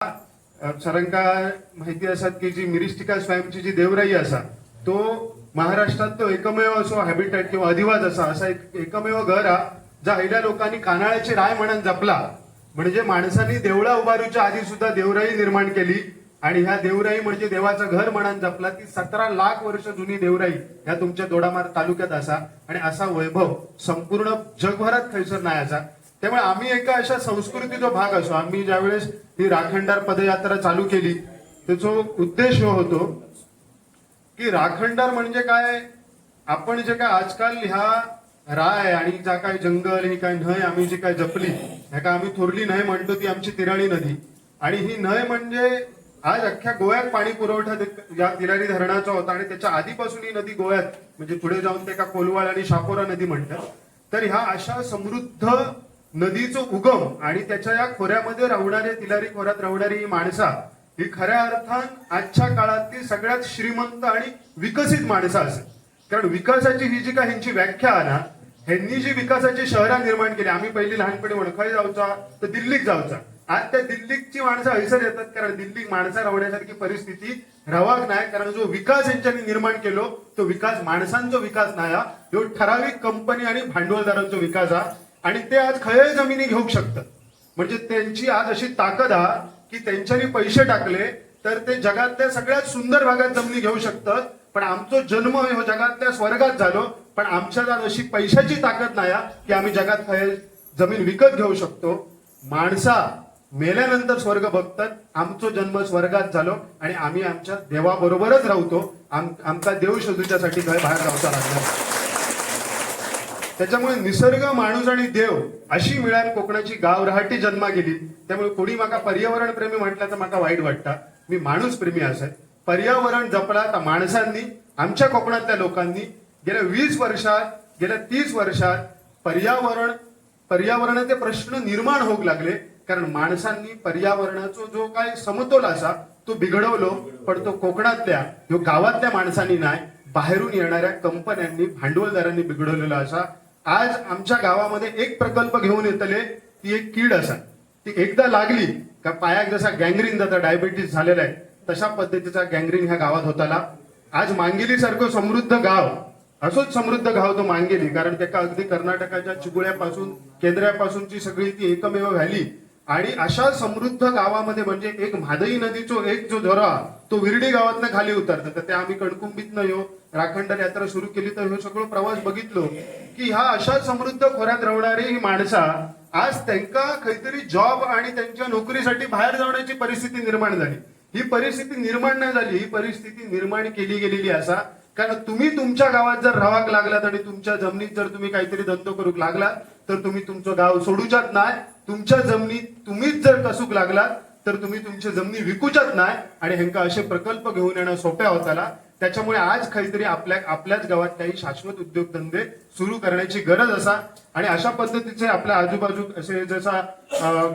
सरांका माहिती असतात की जी मिरिस्टिका स्वयंची जी देवराई असा तो महाराष्ट्रात तो एकमेव असो हॅबिटॅट किंवा अधिवास असा एकमेव घर हा ज्या हैल्या लोकांनी कानाळ्याची राय म्हणून जपला. म्हणजे माणसांनी देवळा उभारूच्या आधी सुद्धा देवराई निर्माण केली आणि ह्या देवराई म्हणजे देवाचं घर म्हणून जपला. ती 17 लाख वर्ष जुनी देवराई ह्या तुमच्या दोडामार तालुक्यात असा आणि असा वैभव संपूर्ण जगभरात खैसर नाही असा. त्यामुळे आम्ही एका अशा संस्कृतीचा भाग असो. आम्ही ज्यावेळेस ही राखणदार पदयात्रा चालू केली त्याचा उद्देश हो होतो की राखणदार म्हणजे काय, आपण जे काय आजकाल ह्या राय आणि ज्या काय जंगल ही काय न्हय आम्ही जी काय जपली ह्या काय आम्ही थोरली न्हय म्हणतो ती आमची तिराळी नदी. आणि ही न्हय म्हणजे आज अख्ख्या गोव्यात पाणी पुरवठा या तिरारी धरणाचा होता आणि त्याच्या आधीपासून ही नदी गोव्यात म्हणजे पुढे जाऊन ते का कोलवाळ आणि शापोरा नदी म्हणतात. तर ह्या अशा समृद्ध नदीचं उगम आणि त्याच्या या खोऱ्यामध्ये राहणारे तिलारी खोऱ्यात राहणारी ही माणसा ही खऱ्या अर्थान आजच्या काळातली सगळ्यात श्रीमंत आणि विकसित माणसं असेल. कारण विकासाची ही जी काय ह्यांची व्याख्या आहे ना, ह्यांनी जी विकासाची शहरं निर्माण केली. आम्ही पहिली लहानपणी म्हणून खय जाऊचा तर दिल्लीत जाऊचा. आज त्या दिल्लीची माणसं हैसर येतात कारण दिल्ली माणसं राहण्यासारखी परिस्थिती रवाक नाही. कारण जो विकास यांच्यानी निर्माण केलो तो विकास माणसांचा विकास नाही हा, तो ठराविक कंपनी आणि भांडवलदारांचा विकास हा. आणि ते आज खय जमिनी घेऊ शकतात. म्हणजे त्यांची आज अशी ताकद हा की त्यांच्यानी पैसे टाकले तर ते जगातल्या सगळ्यात सुंदर भागात जमिनी घेऊ शकतात. पण आमचा जन्म हो जगातल्या स्वर्गात झालो पण आमच्यात आज अशी पैशाची ताकद नाही की आम्ही जगात खय जमीन विकत घेऊ शकतो. माणसा मेल्यानंतर स्वर्ग बघतात. आमचा जन्म स्वर्गात झालो आणि आम्ही आमच्या देवाबरोबरच राहतो. आमचा देव शोधूच्यासाठी खय बाहेर जाऊचा लागला. त्याच्यामुळे निसर्ग माणूस आणि देव अशी मिळान कोकणाची गाव रहाटी जन्मा गेली. त्यामुळे कोणी माका पर्यावरण प्रेमी म्हटलं तर माका वाईट वाटतं. मी माणूस प्रेमी असेल. पर्यावरण जपला तर माणसांनी आमच्या कोकणातल्या लोकांनी गेल्या 20 वर्षात गेल्या 30 वर्षात पर्यावरणाचे प्रश्न निर्माण होऊ लागले. कारण माणसांनी पर्यावरणाचा जो काय समतोल असा तो बिघडवलो. पण तो कोकणातल्या गावातल्या माणसांनी नाही, बाहेरून येणाऱ्या कंपन्यांनी भांडवलदारांनी बिघडवलेला असा. आज आमच्या गावामध्ये एक प्रकल्प घेऊन येतले ती एक कीड असा. ती एकदा लागली का पायाक जसा गँग्रीन जाता डायबिटीस झालेला आहे तशा पद्धतीचा गँग्रीन ह्या गावात होताला. आज मांगेली सारखं समृद्ध गाव असोच समृद्ध गाव तो मांगेली. कारण त्याका अगदी कर्नाटकाच्या चिगुळ्यापासून केंद्रापासूनची सगळी ती एकमेव व्हॅली आणि अशा समृद्ध गावामध्ये म्हणजे एक म्हादई नदीचो एक जो झरा तो विर्डी गावातनं खाली उतरतात. तर ते आम्ही कणकुंबीतनं यो राखणदार यात्रा सुरू केली तर हे सगळं प्रवास बघितलो की ह्या अशा समृद्ध खोऱ्यात राहणारी ही माणसा आज त्यांना काहीतरी जॉब आणि त्यांच्या नोकरीसाठी बाहेर जाण्याची परिस्थिती निर्माण झाली. ही परिस्थिती निर्माण नाही झाली, ही परिस्थिती निर्माण केली गेलेली असा. कारण तुम्ही तुमच्या गावात जर राहाक लागलात आणि तुमच्या जमिनीत जर तुम्ही काहीतरी धंदो करूक लागलात तर तुम्ही तुमचं गाव सोडूच्यात नाही. तुमच्या जमिनीत तुम्हीच जर कसूक लागलात तर तुम्ही तुमच्या जमिनी विकूच्यात नाही. आणि ह्यांका असे प्रकल्प घेऊन येणं सोप्या होताला. त्याच्यामुळे आज काहीतरी आपल्याच गावात काही शाश्वत उद्योगधंदे सुरू करण्याची गरज असा. आणि अशा पद्धतीचे आपल्या आजूबाजू असे जसा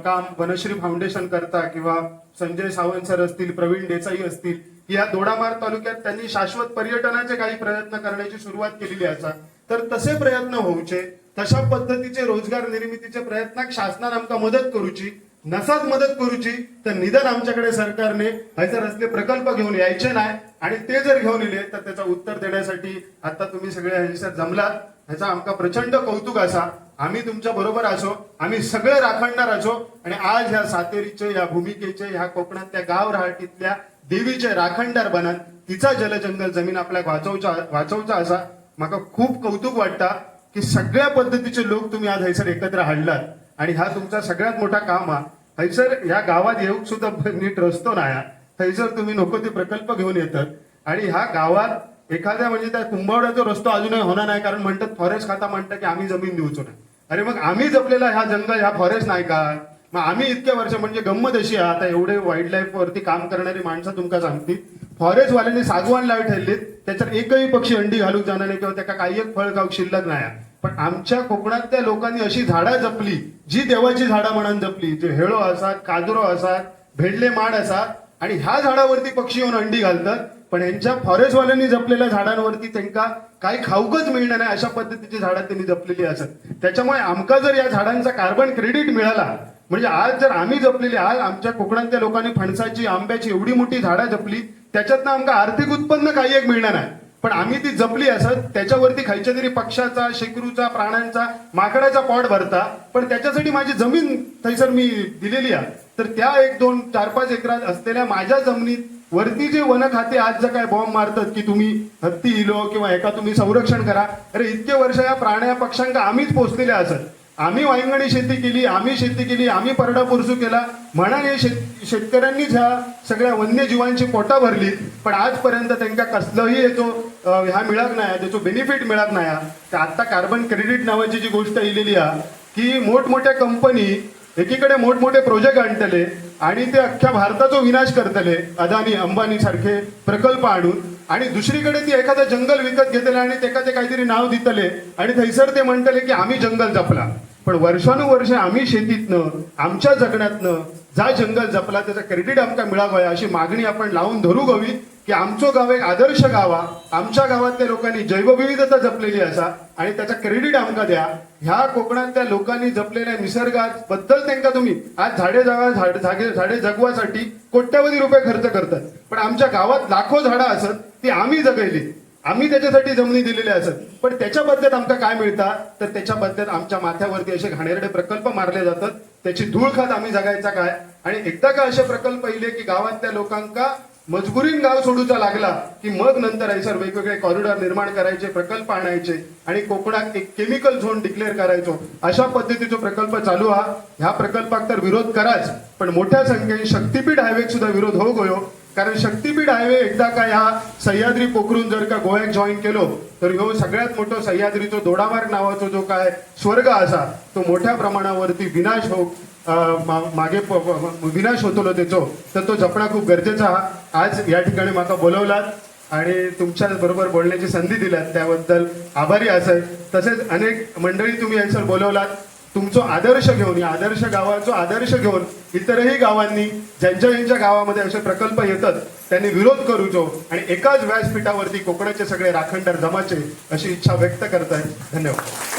काम वनश्री फाउंडेशन करता किंवा संजय सावंत सर असतील, प्रवीण देसाई असतील, या दोडामार तालुक्यात त्यांनी शाश्वत पर्यटनाचे काही प्रयत्न करण्याची सुरुवात केलेली असा. तर तसे प्रयत्न होऊचे, तशा पद्धतीचे रोजगार निर्मितीचे प्रयत्नाक शासनाने आमका मदत करूची. नसाच मदत करूची तर निदान आमच्याकडे सरकारने हैसर असले प्रकल्प घेऊन यायचे नाही. आणि ते जर घेऊन येले तर त्याचा उत्तर देण्यासाठी आता तुम्ही सगळे हैसर जमलात ह्याचा आमका प्रचंड कौतुक असा. आम्ही तुमच्या बरोबर असो, आम्ही सगळे राखणदार असो. आणि आज ह्या सातेरीचे या भूमिकेचे ह्या कोकणातल्या गाव रहाटीतल्या देवीचे राखणदार बनन तिचा जलजंगल जमीन आपल्या वाचवचा असा. माका खूप कौतुक वाटता की सगळ्या पद्धतीचे लोक तुम्ही आज हैसर एकत्र हाडलात. आणि हा तुमचा सगळ्यात मोठा काम हा. हैसर ह्या गावात येऊक सुद्धा नीट रस्तो नाही. हैसर तुम्ही नको ते प्रकल्प घेऊन येतात. आणि ह्या गावात एखाद्या म्हणजे त्या कुंभवड्याचा रस्तो अजूनही होणार नाही. कारण म्हणतात फॉरेस्ट खाता म्हणतात की आम्ही जमीन देऊचो नाही. अरे मग आम्ही जपलेला ह्या जंगल ह्या फॉरेस्ट नाही का? मग आम्ही इतक्या वर्ष म्हणजे गंमत अशी आहे आता एवढे वाईल्ड लाईफ वरती काम करणारी माणसं तुमका सांगतील फॉरेस्टवाल्यांनी सागवान लावून ठेवलीत त्याच्यात एकही पक्षी अंडी घालूक जाणार नाही किंवा त्याला काही एक फळ खाऊक शिल्लक नाही. पण आमच्या कोकणातल्या लोकांनी अशी झाडं जपली जी देवाची झाडं म्हणून जपली. जे हेळो असतात, काजरो असतात, भेडले माड असतात आणि ह्या झाडावरती पक्षी येऊन अंडी घालतात. पण यांच्या फॉरेस्टवाल्यांनी जपलेल्या झाडांवरती त्यांना काही खाऊकच मिळणार नाही अशा पद्धतीची झाडं त्यांनी जपलेली असत. त्याच्यामुळे आमका जर या झाडांचा कार्बन क्रेडिट मिळाला म्हणजे आज जर आम्ही जपलेली, आज आमच्या कोकणातल्या लोकांनी फणसाची आंब्याची एवढी मोठी झाडं जपली, त्याच्यातनं आमका आर्थिक उत्पन्न काही एक मिळणार नाही, पण आम्ही ती जपली असत त्याच्यावरती खायच्या तरी पक्ष्याचा, शेकरूचा, प्राण्यांचा, माकडाचा पॉट भरता, पण त्याच्यासाठी माझी जमीन थैसर मी दिलेली आहे. तर त्या 1, 2, 4, 5 एकरात असलेल्या माझ्या जमिनीत वरती जे वन खाते आज जर काय बॉम्ब मारतात की तुम्ही हत्ती इलो किंवा एका तुम्ही संरक्षण करा, अरे इतके वर्ष या प्राण्या पक्ष्यांका आम्हीच पोचलेले असत. आम्ही वांगणी शेती केली, आम्ही शेती केली, आम्ही परडा पुरसू केला म्हणाने शेतकऱ्यांनीच ह्या सगळ्या वन्यजीवांची पोटा भरली, पण आजपर्यंत त्यांना कसलंही याचो ह्या मिळत नाही, त्याचो बेनिफिट मिळत नाही. तर आता कार्बन क्रेडिट नावाची जी गोष्ट येलेली आहे की मोठमोठ्या कंपनी एकीकडे मोठमोठे प्रोजेक्ट आणतले आणि ते अख्ख्या भारताचा विनाश करतले, अदानी अंबानी सारखे प्रकल्प आणून, आणि दुसरीकडे ती एखादं जंगल विकत घेतले आणि त्याला ते काहीतरी नाव दितले आणि थैसर ते म्हणतले की आम्ही जंगल जपला. पण वर्षानुवर्ष आम्ही शेतीतनं, आमच्या जगण्यातनं जा जंगल जपला त्याचं क्रेडिट आमका मिळावं अशी मागणी आपण लावून धरू हवी की आमचं गाव एक आदर्श गावा, आमच्या गावातल्या लोकांनी जैवविविधता जपलेली असा आणि त्याचा क्रेडिट आमका द्या. ह्या कोकणातल्या लोकांनी जपलेल्या निसर्गाबद्दल त्यांना तुम्ही आज झाडे जगवासाठी कोट्यावधी रुपये खर्च करतात, पण आमच्या गावात लाखो झाडं असत ती आम्ही जगवली, आम्ही त्याच्यासाठी जमिनी दिलेल्या असत, पण त्याच्या बदल्यात आमका काय मिळतात, तर त्याच्या बदल्यात आमच्या माथ्यावरती असे घाणेरडे प्रकल्प मारले जातात, त्याची धूळ खात आम्ही जगायचा काय. आणि एकदा का असे प्रकल्प येले की गावातल्या लोकांका मजबुरीन गाव सोडूचा लागला की मग नंतर सर वेगवेगळे कॉरिडॉर निर्माण करायचे, प्रकल्प आणायचे आणि कोकणात एक केमिकल झोन डिक्लेअर करायचो, अशा पद्धतीचा प्रकल्प चालू हा. ह्या प्रकल्पाक तर विरोध कराच, पण मोठ्या संख्येने शक्तीपीठ हायवेक सुद्धा विरोध हो गयो, कारण शक्तीपीठ हायवे एकदा का ह्या सह्याद्री पोखरून जर का गोव्याक जॉईन केलो तर ह्यो सगळ्यात मोठो सह्याद्रीचो दोडामार्ग नावाचो जो काय स्वर्ग असा तो मोठ्या प्रमाणावरती विनाश मागे विनाश होतो त्याचो, तर तो जपणं खूप गरजेचा हा. आज या ठिकाणी माका बोलवलात आणि तुमच्या बरोबर बोलण्याची संधी दिल्यात त्याबद्दल आभारी असाय. तसेच अनेक मंडळी तुम्ही यांसर बोलवलात, तुमचा आदर्श घेऊन, या आदर्श गावाचा आदर्श घेऊन इतरही गावांनी ज्यांच्या गावामध्ये असे प्रकल्प येतात त्यांनी विरोध करूचो आणि एकाच व्यासपीठावरती कोकणाचे सगळे राखणदार जमाचे अशी इच्छा व्यक्त करताय. धन्यवाद.